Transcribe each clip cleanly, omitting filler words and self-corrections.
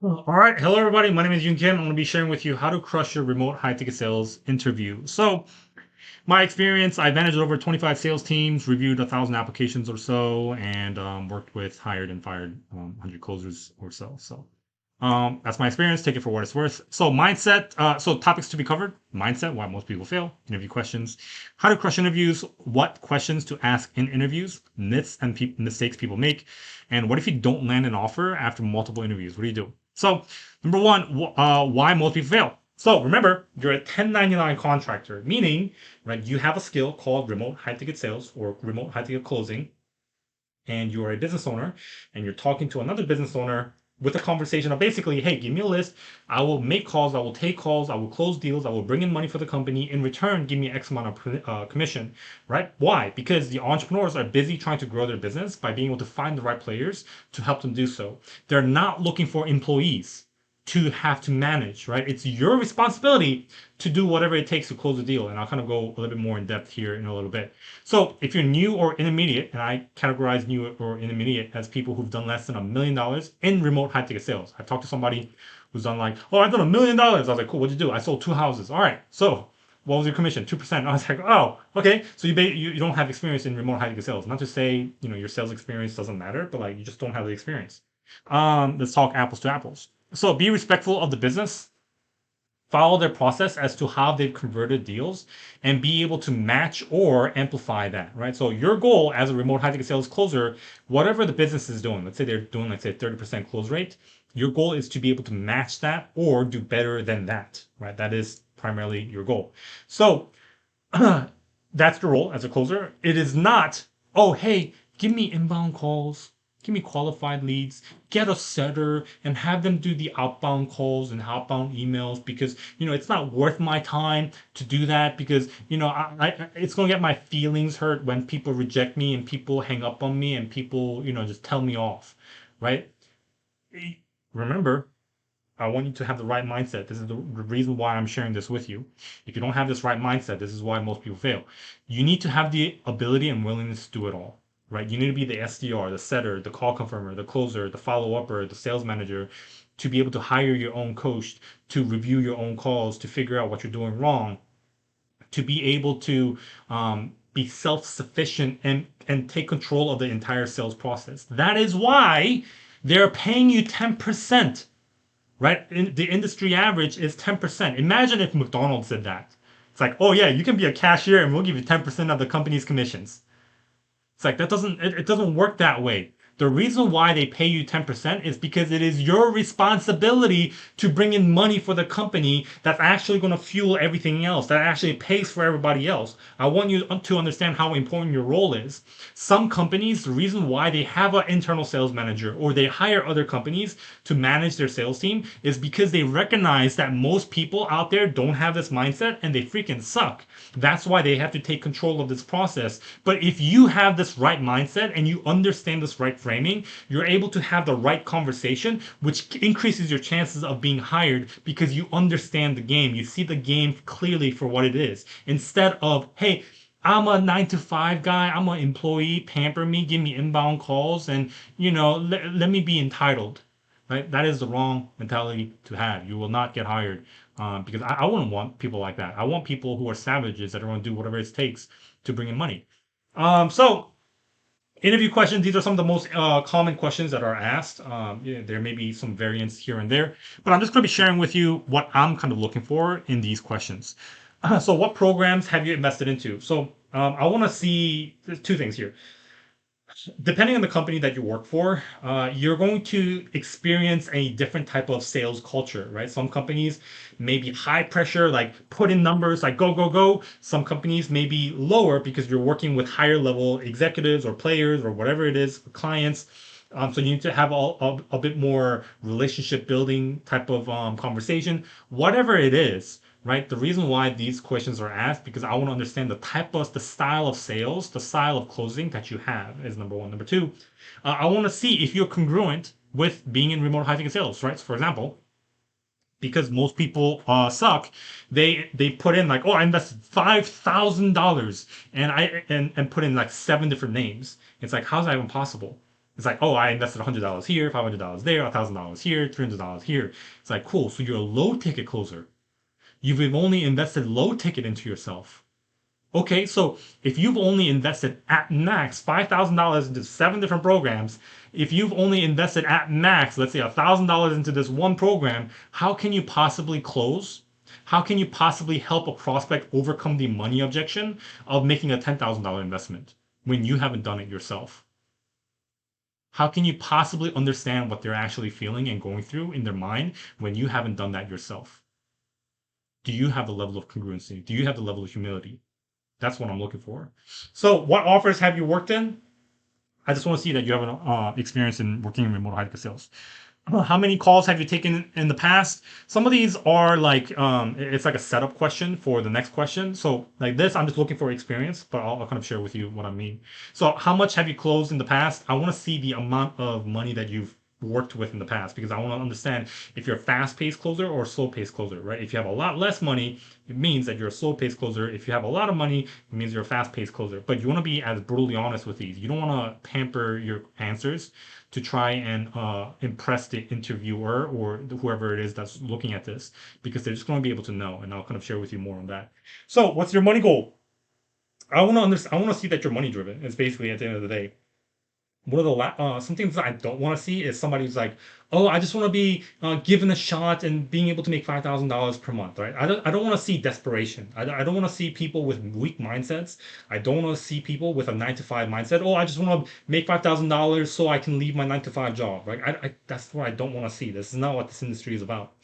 All right. Hello, everybody. My name is Yoon Kim. I'm going to be sharing with you how to crush your remote high ticket sales interview. So, my experience, I've managed over 25 sales teams, reviewed 1,000 applications or so, and worked with hired and fired 100 closers or so. That's my experience. Take it for what it's worth. So, mindset. So, topics to be covered: mindset, why most people fail, interview questions, how to crush interviews, what questions to ask in interviews, myths and mistakes people make, and what if you don't land an offer after multiple interviews? What do you do? So, number one, why most people fail. So remember, you're a 1099 contractor, meaning, right, you have a skill called remote high ticket sales or remote high ticket closing, and you're a business owner, and you're talking to another business owner with a conversation of basically, hey, give me a list. I will make calls, I will take calls, I will close deals, I will bring in money for the company. In return, give me X amount of commission, right? Why? Because the entrepreneurs are busy trying to grow their business by being able to find the right players to help them do so. They're not looking for employees to have to manage, right? It's your responsibility to do whatever it takes to close the deal. And I'll kind of go a little bit more in depth here in a little bit. So if you're new or intermediate, and I categorize new or intermediate as people who've done less than $1 million in remote high ticket sales. I've talked to somebody who's done like, oh, I've done $1 million. I was like, cool, what'd you do? I sold two houses. All right. So what was your commission? 2%. I was like, oh, okay. So you don't have experience in remote high ticket sales. Not to say, your sales experience doesn't matter, but like you just don't have the experience. Let's talk apples to apples. So be respectful of the business, follow their process as to how they've converted deals, and be able to match or amplify that, right? So your goal as a remote high ticket sales closer, whatever the business is doing, let's say they're doing, let's say 30% close rate, your goal is to be able to match that or do better than that, right? That is primarily your goal. So that's the role as a closer. It is not, oh, hey, give me inbound calls, give me qualified leads, get a setter and have them do the outbound calls and outbound emails because, it's not worth my time to do that because, it's going to get my feelings hurt when people reject me and people hang up on me and people, just tell me off, right? Remember, I want you to have the right mindset. This is the reason why I'm sharing this with you. If you don't have this right mindset, this is why most people fail. You need to have the ability and willingness to do it all, right? You need to be the SDR, the setter, the call confirmer, the closer, the follow-upper, the sales manager, to be able to hire your own coach, to review your own calls, to figure out what you're doing wrong, to be able to be self-sufficient and take control of the entire sales process. That is why they're paying you 10%, right? The industry average is 10%. Imagine if McDonald's did that. It's like, oh yeah, you can be a cashier and we'll give you 10% of the company's commissions. It's like it doesn't work that way. The reason why they pay you 10% is because it is your responsibility to bring in money for the company that's actually going to fuel everything else, that actually pays for everybody else. I want you to understand how important your role is. Some companies, the reason why they have an internal sales manager or they hire other companies to manage their sales team is because they recognize that most people out there don't have this mindset and they freaking suck. That's why they have to take control of this process. But if you have this right mindset and you understand this right framing, you're able to have the right conversation, which increases your chances of being hired because you understand the game. You see the game clearly for what it is. Instead of, hey, I'm a 9 to 5 guy. I'm an employee. Pamper me, give me inbound calls, and let me be entitled. Right? That is the wrong mentality to have. You will not get hired because I wouldn't want people like that. I want people who are savages that are going to do whatever it takes to bring in money. So interview questions. These are some of the most common questions that are asked. Yeah, there may be some variants here and there, but I'm just going to be sharing with you what I'm kind of looking for in these questions. So, what programs have you invested into? So, I want to see there's two things here. Depending on the company that you work for, you're going to experience a different type of sales culture, right? Some companies may be high pressure, like put in numbers, like go, go, go. Some companies may be lower because you're working with higher level executives or players or whatever it is, clients. So you need to have a bit more relationship building type of conversation, whatever it is, right? The reason why these questions are asked because I want to understand the style of sales, the style of closing that you have is number one. Number two, I want to see if you're congruent with being in remote high ticket sales, right? So for example, because most people suck, they put in like, oh, I invested $5,000 and I and put in like seven different names. It's like, how's that even possible? It's like, oh, I invested $100 here, $500 there, $1,000 here, $300 here. It's like, cool. So you're a low ticket closer. You've only invested low ticket into yourself. Okay, so if you've only invested at max $5,000 into seven different programs, if you've only invested at max, let's say $1,000 into this one program, how can you possibly close? How can you possibly help a prospect overcome the money objection of making a $10,000 investment when you haven't done it yourself? How can you possibly understand what they're actually feeling and going through in their mind when you haven't done that yourself? Do you have the level of congruency? Do you have the level of humility? That's what I'm looking for. So, what offers have you worked in? I just want to see that you have an experience in working in remote high ticket sales. How many calls have you taken in the past? Some of these are like it's like a setup question for the next question. So like this, I'm just looking for experience, but I'll kind of share with you what I mean. So how much have you closed in the past? I want to see the amount of money that you've worked with in the past because I want to understand if you're a fast-paced closer or a slow-paced closer, right? If you have a lot less money, it means that you're a slow-paced closer. If you have a lot of money, it means you're a fast-paced closer. But you want to be as brutally honest with these. You don't want to pamper your answers to try and impress the interviewer or whoever it is that's looking at this because they're just going to be able to know. And I'll kind of share with you more on that. So, what's your money goal? I want to understand. I want to see that you're money driven. It's basically at the end of the day one of the some things that I don't want to see is somebody who's like, oh, I just want to be given a shot and being able to make $5,000 per month, right? I don't want to see desperation. I don't want to see people with weak mindsets. I don't want to see people with a 9 to 5 mindset. Oh, I just want to make $5,000 so I can leave my 9 to 5 job, right? That's what I don't want to see. This is not what this industry is about.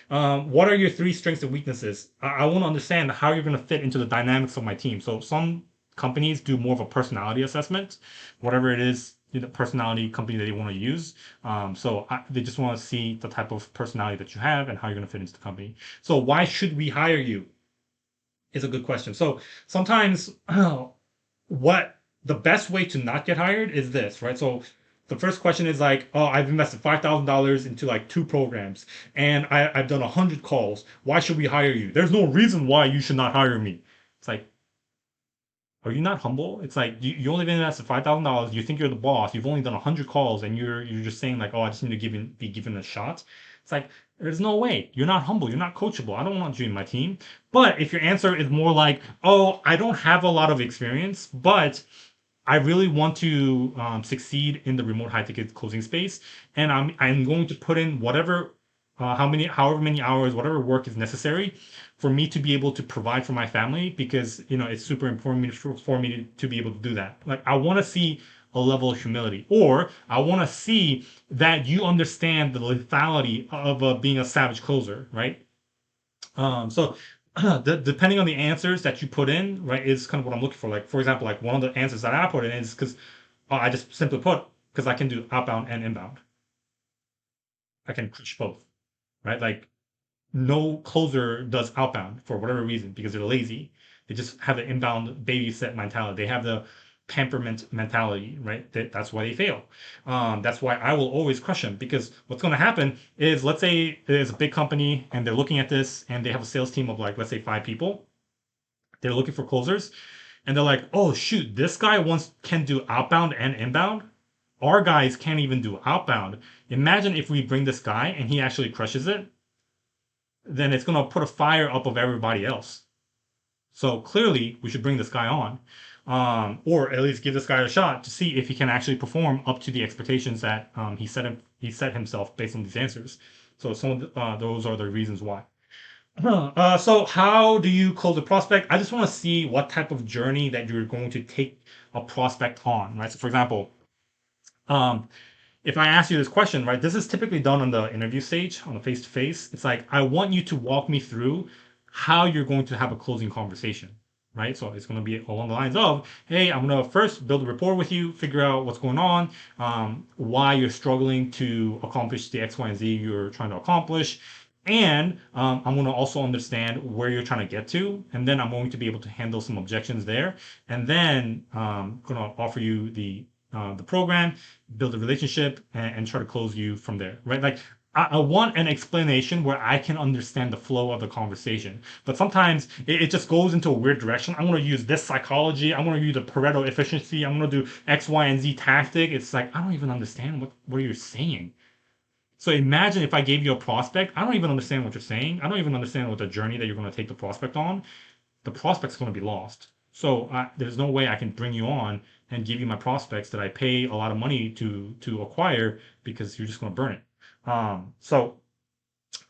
What are your three strengths and weaknesses? I want to understand how you're going to fit into the dynamics of my team. So some companies do more of a personality assessment, whatever it is, the personality company that they want to use. They just want to see the type of personality that you have and how you're going to fit into the company. So why should we hire you? Is a good question. So sometimes what the best way to not get hired is this, right? So the first question is like, oh, I've invested $5,000 into like two programs and I've done 100 calls. Why should we hire you? There's no reason why you should not hire me. It's like, are you not humble? It's like you only invested $5,000. You think you're the boss. You've only done 100 calls, and you're just saying like, oh, I just need to be given a shot. It's like there's no way. You're not humble. You're not coachable. I don't want you in my team. But if your answer is more like, oh, I don't have a lot of experience, but I really want to succeed in the remote high ticket closing space, and I'm going to put in however many hours, whatever work is necessary for me to be able to provide for my family because it's super important for me to be able to do that. Like I want to see a level of humility, or I want to see that you understand the lethality of being a savage closer, right? So depending on the answers that you put in, right, is kind of what I'm looking for. Like, for example, like one of the answers that I put in is because I just simply put because I can do outbound and inbound. I can push both, right? Like no closer does outbound for whatever reason because they're lazy. They just have the inbound babysit mentality. They have the pamperment mentality, right? That's why they fail. That's why I will always crush them because what's going to happen is, let's say there's a big company and they're looking at this and they have a sales team of like, let's say 5 people. They're looking for closers and they're like, oh shoot, this guy can do outbound and inbound. Our guys can't even do outbound. Imagine if we bring this guy and he actually crushes it, then it's going to put a fire up of everybody else. So clearly, we should bring this guy on, or at least give this guy a shot to see if he can actually perform up to the expectations that he set himself based on these answers. So some of those are the reasons why. So how do you close a prospect? I just want to see what type of journey that you're going to take a prospect on, right? So for example, um, if I ask you this question, right, this is typically done on the interview stage, on the face to face. It's like, I want you to walk me through how you're going to have a closing conversation, right? So it's going to be along the lines of, hey, I'm going to first build a rapport with you, figure out what's going on, why you're struggling to accomplish the X, Y, and Z you're trying to accomplish. And I'm going to also understand where you're trying to get to. And then I'm going to be able to handle some objections there. And then I'm going to offer you the program, build a relationship, and try to close you from there, right? Like I want an explanation where I can understand the flow of the conversation. But sometimes it just goes into a weird direction. I'm going to use this psychology. I'm going to use the Pareto efficiency. I'm going to do X, Y, and Z tactic. It's like, I don't even understand what you're saying. So imagine if I gave you a prospect. I don't even understand what you're saying. I don't even understand what the journey that you're going to take the prospect on. The prospect's going to be lost. So there's no way I can bring you on and give you my prospects that I pay a lot of money to acquire because you're just going to burn it. So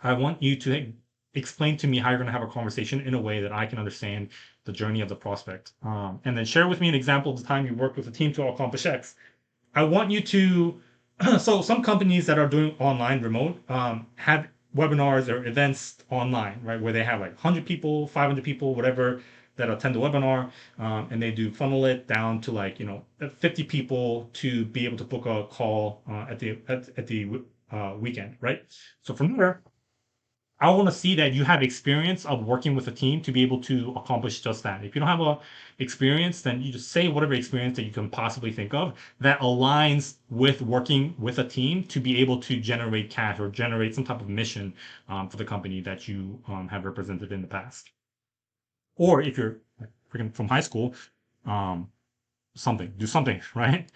I want you to explain to me how you're going to have a conversation in a way that I can understand the journey of the prospect. And then share with me an example of the time you worked with a team to accomplish X. I want you to, so some companies that are doing online remote have webinars or events online, right? Where they have like 100 people, 500 people, whatever that attend the webinar, and they do funnel it down to like, 50 people to be able to book a call at the weekend, right? So from there, I want to see that you have experience of working with a team to be able to accomplish just that. If you don't have a experience, then you just say whatever experience that you can possibly think of that aligns with working with a team to be able to generate cash or generate some type of mission for the company that you have represented in the past. Or if you're freaking from high school, um, do something, right?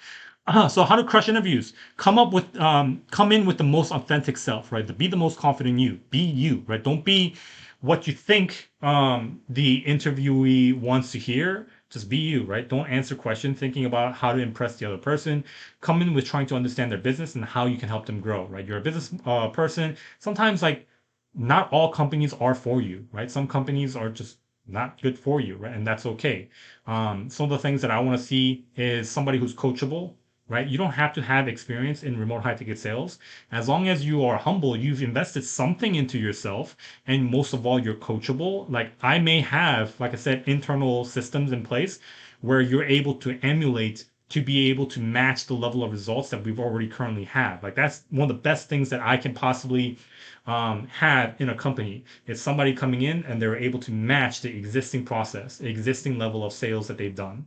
So how to crush interviews? Come in with the most authentic self, right? To be the most confident you. Be you, right? Don't be what you think the interviewee wants to hear. Just be you, right? Don't answer questions thinking about how to impress the other person. Come in with trying to understand their business and how you can help them grow, right? You're a business person. Sometimes like not all companies are for you, right? Some companies are just not good for you, right? And that's okay. Some of the things that I want to see is somebody who's coachable, right? You don't have to have experience in remote high ticket sales. As long as you are humble, you've invested something into yourself, and most of all, you're coachable. Like I may have, like I said, internal systems in place where you're able to emulate to be able to match the level of results that we've already currently have. Like that's one of the best things that I can possibly have in a company. It's somebody coming in and they're able to match the existing process, the existing level of sales that they've done.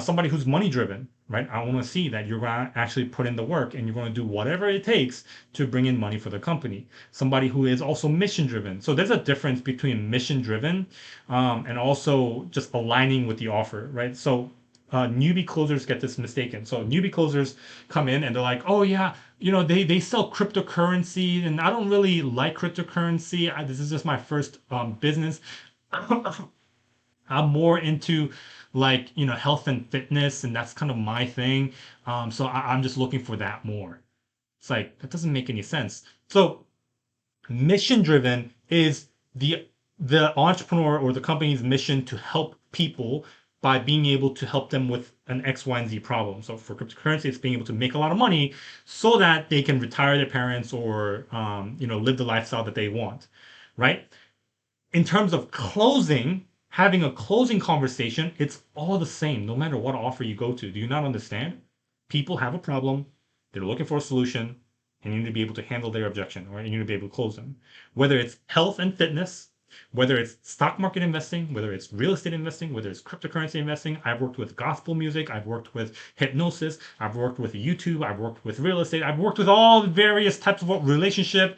Somebody who's money driven, right? I want to see that you're going to actually put in the work and you're going to do whatever it takes to bring in money for the company. Somebody who is also mission driven. So there's a difference between mission driven and also just aligning with the offer, right? So newbie closers get this mistaken. So newbie closers come in and they're like, oh yeah, they sell cryptocurrency and I don't really like cryptocurrency. This is just my first business. I'm more into like, health and fitness, and that's kind of my thing. So I'm just looking for that more. It's like, that doesn't make any sense. So mission driven is the entrepreneur or the company's mission to help people by being able to help them with an X, Y, and Z problem. So for cryptocurrency, it's being able to make a lot of money so that they can retire their parents or live the lifestyle that they want, right? In terms of closing, having a closing conversation, it's all the same, no matter what offer you go to. Do you not understand? People have a problem, they're looking for a solution, and you need to be able to handle their objection, or you need to be able to close them. Whether it's health and fitness, whether it's stock market investing, whether it's real estate investing, whether it's cryptocurrency investing. I've worked with gospel music, I've worked with hypnosis, I've worked with YouTube, I've worked with real estate, I've worked with all the various types of relationship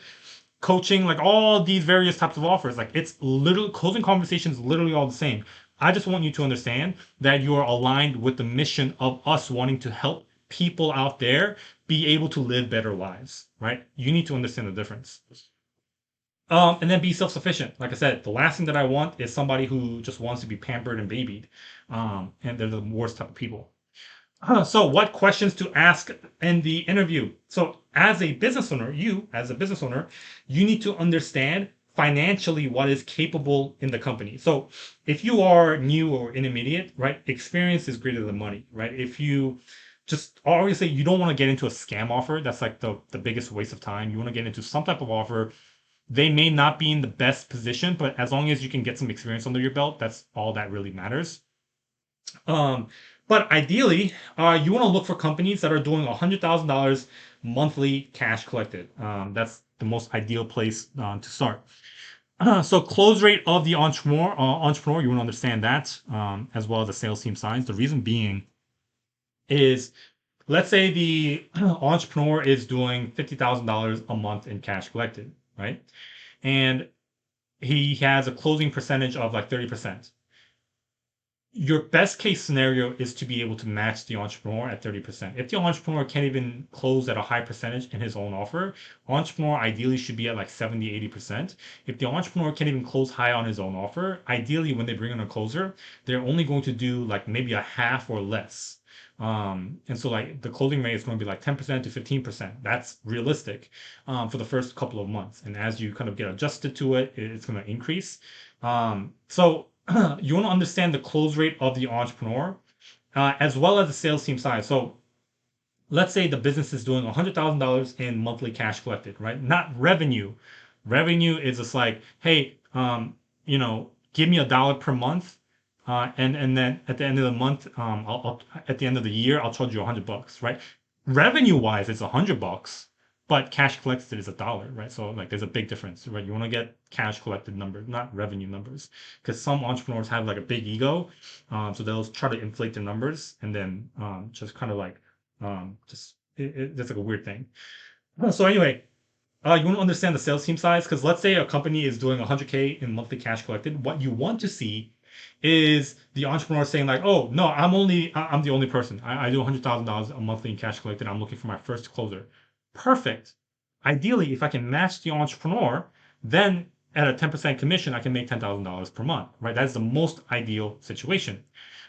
coaching, like all these various types of offers. Like it's literally closing conversations, literally all the same. I just want you to understand that you are aligned with the mission of us wanting to help people out there be able to live better lives, right? You need to understand the difference. And then be self-sufficient. Like I said, the last thing that I want is somebody who just wants to be pampered and babied. And they're the worst type of people. So what questions to ask in the interview? So as a business owner, you need to understand financially what is capable in the company. So if you are new or intermediate, right, experience is greater than money, right? If you just obviously you don't want to get into a scam offer. That's like the biggest waste of time. You want to get into some type of offer. They may not be in the best position, but as long as you can get some experience under your belt, that's all that really matters. Um, but ideally, you want to look for companies that are doing $100,000 monthly cash collected. That's the most ideal place to start. So close rate of the entrepreneur, you want to understand that as well as the sales team size. The reason being is let's say the entrepreneur is doing $50,000 a month in cash collected, right? And he has a closing percentage of like 30%. Your best case scenario is to be able to match the entrepreneur at 30%. If the entrepreneur can't even close at a high percentage in his own offer, entrepreneur ideally should be at like 70, 80%. If the entrepreneur can't even close high on his own offer, ideally when they bring in a closer, they're only going to do like maybe a half or less. And so like the closing rate is going to be like 10% to 15%. That's realistic for the first couple of months. And as you kind of get adjusted to it, it's going to increase. So you want to understand the close rate of the entrepreneur as well as the sales team size. So let's say the business is doing $100,000 in monthly cash collected, right? Not revenue. Revenue is just like, hey, give me $1 per month, and then at the end of the month, at the end of the year, I'll charge you $100, right? Revenue wise, it's $100, but cash collected is $1, right? So like, there's a big difference, right? You want to get cash collected numbers, not revenue numbers, because some entrepreneurs have like a big ego, so they'll try to inflate their numbers and then just kind of like just that's like a weird thing. So anyway, you want to understand the sales team size because let's say a company is doing 100K in monthly cash collected. What you want to see is the entrepreneur saying like, "Oh no, I'm the only person. I do $100,000 a monthly in cash collected. I'm looking for my first closer." Perfect. Ideally, if I can match the entrepreneur, then at a 10% commission, I can make $10,000 per month. Right? That's the most ideal situation.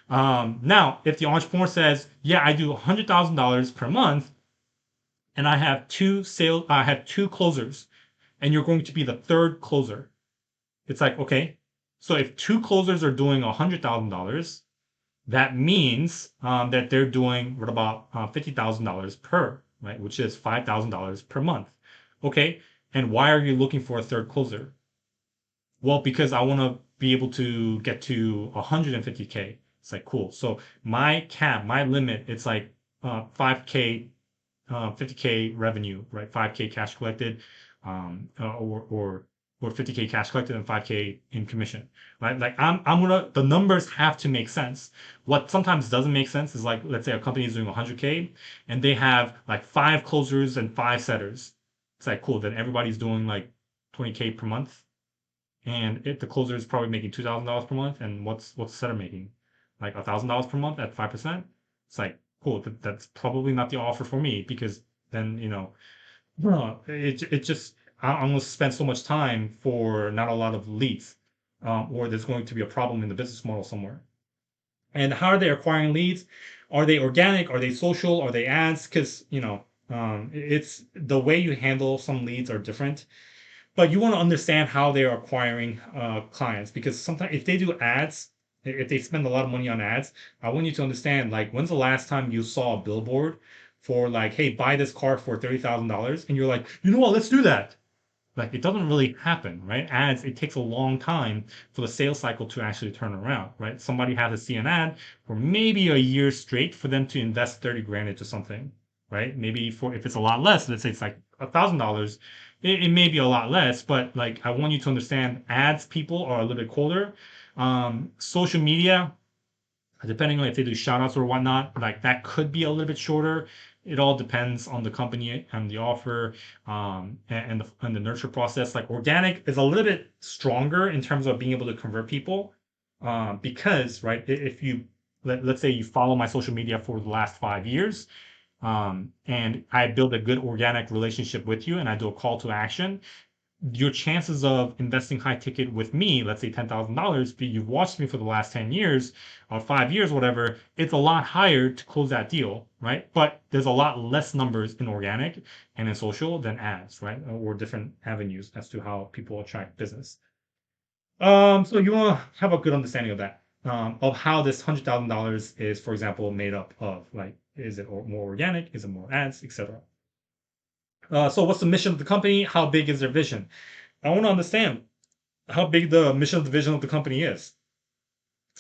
Now, if the entrepreneur says, "Yeah, I do $100,000 per month, and I have two closers, and you're going to be the third closer." It's like, okay, so if two closers are doing $100,000, that means that they're doing what about $50,000 per, right, which is $5,000 per month. Okay, and why are you looking for a third closer? Well, because I want to be able to get to 150K. It's like, cool. So my cap, my limit, it's like 5K, 50K revenue, right? 5K cash collected, or 50K cash collected and 5K in commission, right? Like the numbers have to make sense. What sometimes doesn't make sense is like, let's say a company is doing 100K and they have like five closers and five setters. It's like, cool. Then everybody's doing like 20K per month. And if the closer is probably making $2,000 per month, and what's the setter making? Like $1,000 per month at 5%? It's like, cool, that's probably not the offer for me because then, it just, I'm going to spend so much time for not a lot of leads, or there's going to be a problem in the business model somewhere. And how are they acquiring leads? Are they organic? Are they social? Are they ads? Because, it's the way you handle some leads are different, but you want to understand how they're acquiring clients because sometimes if they do ads, if they spend a lot of money on ads, I want you to understand like when's the last time you saw a billboard for like, hey, buy this car for $30,000, and you're like, you know what, let's do that. Like it doesn't really happen, right? Ads, it takes a long time for the sales cycle to actually turn around, right? Somebody has to see an ad for maybe a year straight for them to invest 30 grand into something, right? Maybe for if it's a lot less, let's say it's like $1,000, it may be a lot less, but like I want you to understand ads people are a little bit colder. Social media, depending on if they do shout outs or whatnot, like that could be a little bit shorter. It all depends on the company and the offer, and the nurture process. Like organic is a little bit stronger in terms of being able to convert people, because right, if you let's say you follow my social media for the last 5 years, and I build a good organic relationship with you, and I do a call to action, your chances of investing high ticket with me, let's say $10,000, but you've watched me for the last 10 years or 5 years, whatever, it's a lot higher to close that deal, right? But there's a lot less numbers in organic and in social than ads, right? Or different avenues as to how people attract business. So you want to have a good understanding of that, of how this $100,000 is, for example, made up of. Like, is it more organic? Is it more ads, etc.? So what's the mission of the company? How big is their vision? I want to understand how big the mission of the vision of the company is.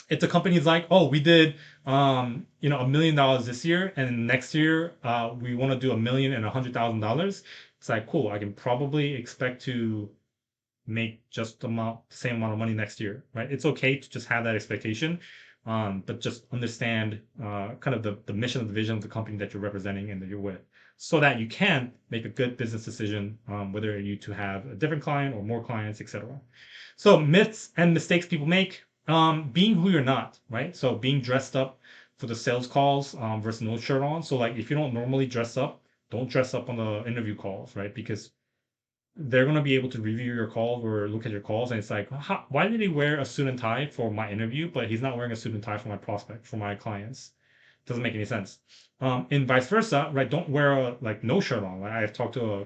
If the company is like, oh, we did, $1 million this year, and next year, we want to do 1 million and $100,000. It's like, cool. I can probably expect to make just the same amount of money next year, right? It's okay to just have that expectation. but just understand kind of the mission of the vision of the company that you're representing and that you're with, so that you can make a good business decision, whether you to have a different client or more clients, etc. So myths and mistakes people make, being who you're not, right? So being dressed up for the sales calls versus no shirt on. So like if you don't normally dress up, don't dress up on the interview calls, right? Because they're going to be able to review your calls or look at your calls, and it's like, why did he wear a suit and tie for my interview, but he's not wearing a suit and tie for my prospect, for my clients? Doesn't make any sense. And vice versa, right? Don't wear a like no shirt on. Like I've talked to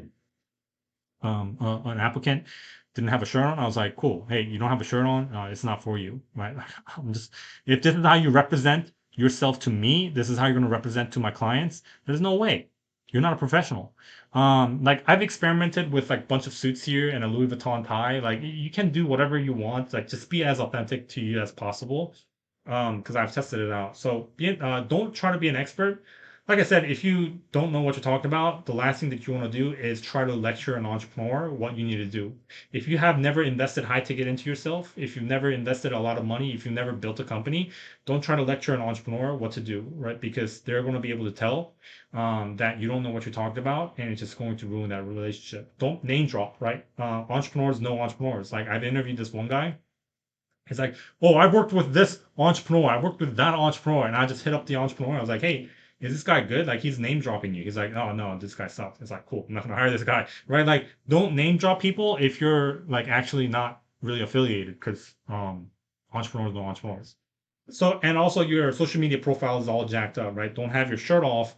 an applicant didn't have a shirt on. I was like, cool. Hey, you don't have a shirt on. It's not for you, right? I'm just if this is how you represent yourself to me, this is how you're going to represent to my clients. There's no way. You're not a professional. Like I've experimented with like a bunch of suits here and a Louis Vuitton tie. Like you can do whatever you want. Like just be as authentic to you as possible. Because I've tested it out. So don't try to be an expert. Like I said, if you don't know what you're talking about, the last thing that you want to do is try to lecture an entrepreneur what you need to do. If you have never invested high ticket into yourself, if you've never invested a lot of money, if you've never built a company, don't try to lecture an entrepreneur what to do, right? Because they're going to be able to tell that you don't know what you're talking about, and it's just going to ruin that relationship. Don't name drop, right? Entrepreneurs know entrepreneurs. Like I've interviewed this one guy. He's like, oh, I worked with this entrepreneur. I worked with that entrepreneur. And I just hit up the entrepreneur. I was like, hey, is this guy good? Like, he's name dropping you. He's like, oh, no, this guy sucks. It's like, cool. I'm not going to hire this guy. Right? Like, don't name drop people if you're like actually not really affiliated because entrepreneurs know entrepreneurs. So, and also your social media profile is all jacked up, right? Don't have your shirt off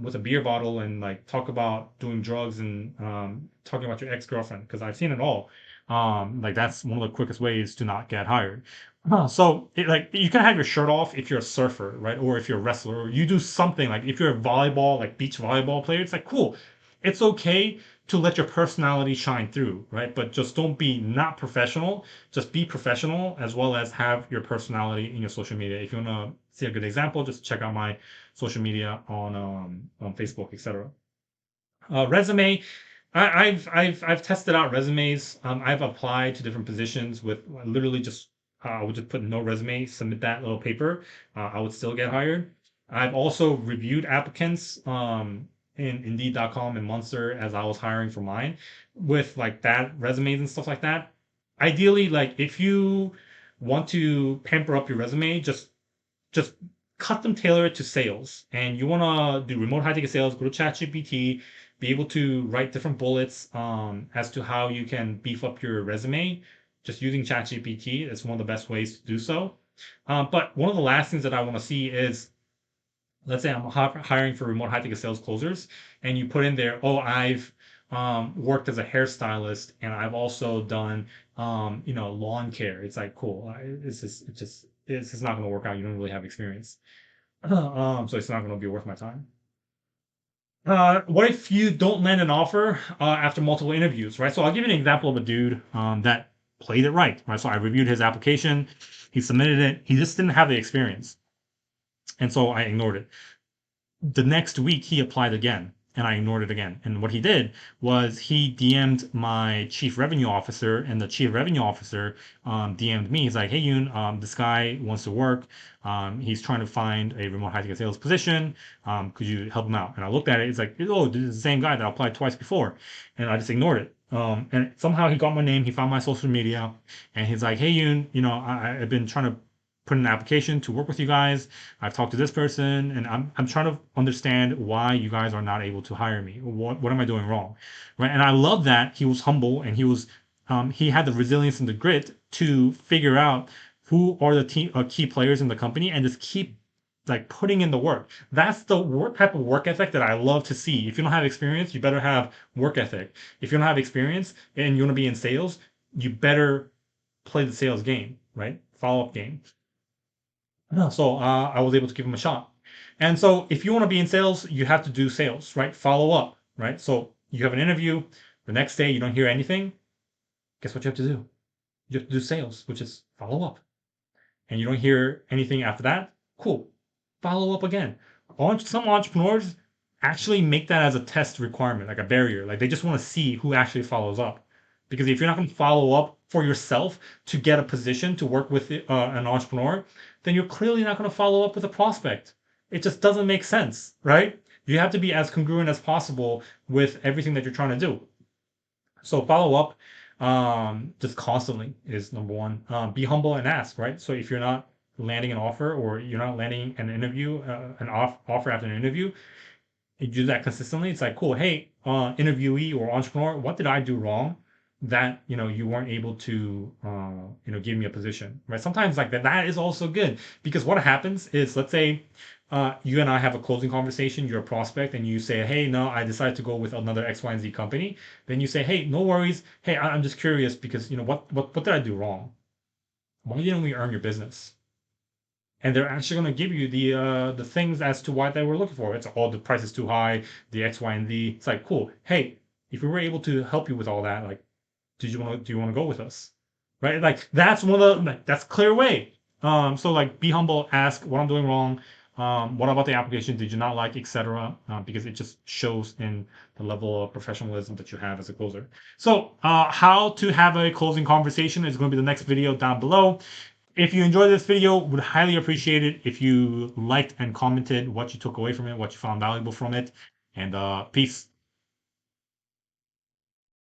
with a beer bottle and like talk about doing drugs and talking about your ex-girlfriend because I've seen it all. Like that's one of the quickest ways to not get hired. Like you can have your shirt off if you're a surfer, right? Or if you're a wrestler, or you do something like if you're a volleyball, like beach volleyball player, it's like cool. It's okay to let your personality shine through, right? But just don't be not professional. Just be professional as well as have your personality in your social media. If you want to see a good example, just check out my social media on Facebook, etc. Resume. I've tested out resumes. I've applied to different positions with literally just I would just put no resume, submit that little paper. I would still get hired. I've also reviewed applicants in Indeed.com and Monster as I was hiring for mine with like that resumes and stuff like that. Ideally, like if you want to pamper up your resume, just custom tailor it to sales. And you want to do remote high ticket sales, go to ChatGPT, be able to write different bullets as to how you can beef up your resume just using ChatGPT. It's one of the best ways to do so. But one of the last things that I want to see is, let's say I'm hiring for remote high ticket sales closers, and you put in there, oh, I've worked as a hairstylist and I've also done lawn care. It's like cool. It's just not going to work out. You don't really have experience. So it's not going to be worth my time. What if you don't land an offer after multiple interviews, right? So I'll give you an example of a dude that played it right? So I reviewed his application, he submitted it, he just didn't have the experience, and so I ignored it. The next week he applied again and I ignored it again. And what he did was he DM'd my chief revenue officer, and the chief revenue officer DM'd me. He's like, hey, Yoon, this guy wants to work. He's trying to find a remote high ticket sales position. Could you help him out? And I looked at it. It's like, oh, this is the same guy that I applied twice before. And I just ignored it. And somehow he got my name. He found my social media. And he's like, hey, Yoon, I've been trying to put in an application to work with you guys. I've talked to this person, and I'm trying to understand why you guys are not able to hire me. What am I doing wrong, right? And I love that he was humble and he had the resilience and the grit to figure out who are the key players in the company and just keep like putting in the work. That's the type of work ethic that I love to see. If you don't have experience, you better have work ethic. If you don't have experience and you want to be in sales, you better play the sales game, right? Follow up game. So I was able to give him a shot. And so if you want to be in sales, you have to do sales, right? Follow up, right? So you have an interview. The next day you don't hear anything. Guess what you have to do? You have to do sales, which is follow up. And you don't hear anything after that. Cool. Follow up again. Some entrepreneurs actually make that as a test requirement, like a barrier. Like they just want to see who actually follows up. Because if you're not going to follow up for yourself to get a position to work with an entrepreneur, then you're clearly not going to follow up with a prospect. It just doesn't make sense, right? You have to be as congruent as possible with everything that you're trying to do. So follow up, just constantly is number one. Be humble and ask, right? So if you're not landing an offer or you're not landing an interview, offer after an interview, you do that consistently. It's like, cool. Hey, interviewee or entrepreneur, what did I do wrong that you weren't able to give me a position, right? Sometimes like that is also good because what happens is, let's say you and I have a closing conversation. You're a prospect, and you say, hey, no, I decided to go with another X, Y, and Z company. Then you say, hey, no worries. Hey, I'm just curious because what did I do wrong? Why didn't we earn your business? And they're actually going to give you the things as to why they were looking for. It's all the price is too high, the X, Y, and Z. It's like, cool. Hey, if we were able to help you with all that, like, do you want to go with us? Right? Like that's one of the like, that's clear way. So like be humble, ask what I'm doing wrong. What about the application did you not like, etc. Because it just shows in the level of professionalism that you have as a closer. So how to have a closing conversation is going to be the next video down below. If you enjoyed this video, would highly appreciate it if you liked and commented what you took away from it, what you found valuable from it. And peace.